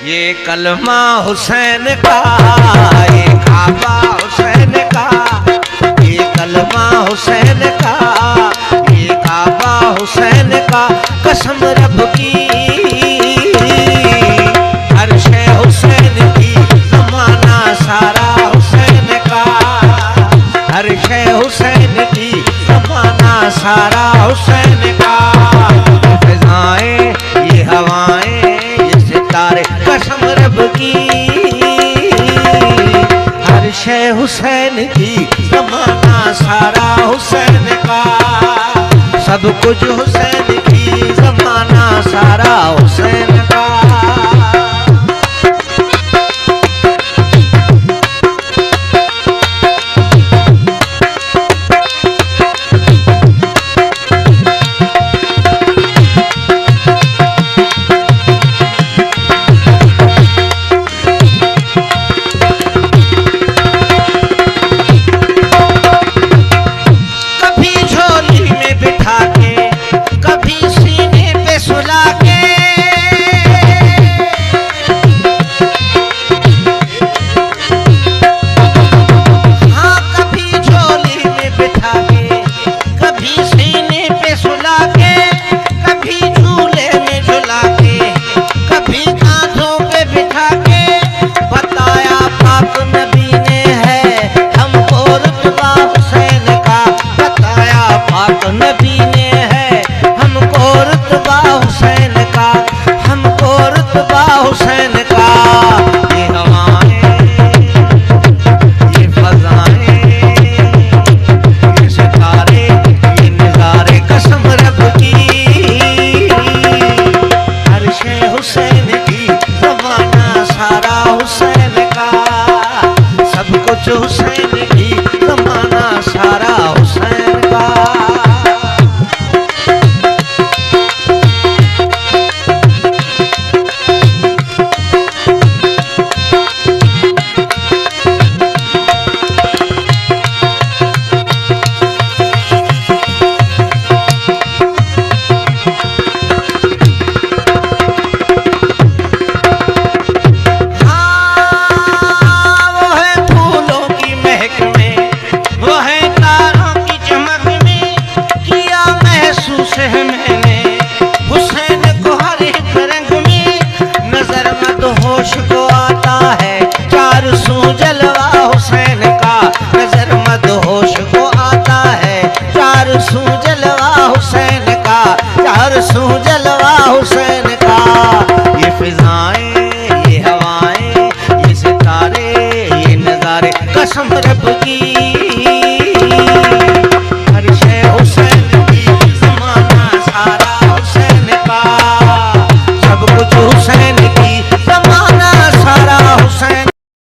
ये कलमा हुसैन का, ये काबा हुसैन का, ये कलमा हुसैन का, ये काबा हुसैन का, कसम रब की हर शे हुसैन की, जमाना सारा हुसैन का, हर शे हुसैन की, जमाना सारा हुसैन का। फिजाएं ये हवाएं ये सितारे, कसम रब की हर शे हुसैन की, जमाना सारा हुसैन का, सब कुछ हुसैन की, जमाना सारा हुसैन का। हुसैन की, जमाना सारा हुसैन का। जलवा हुसैन का, ये फिजाएं ये हवाएं ये सितारे ये नजारे, कसम रब की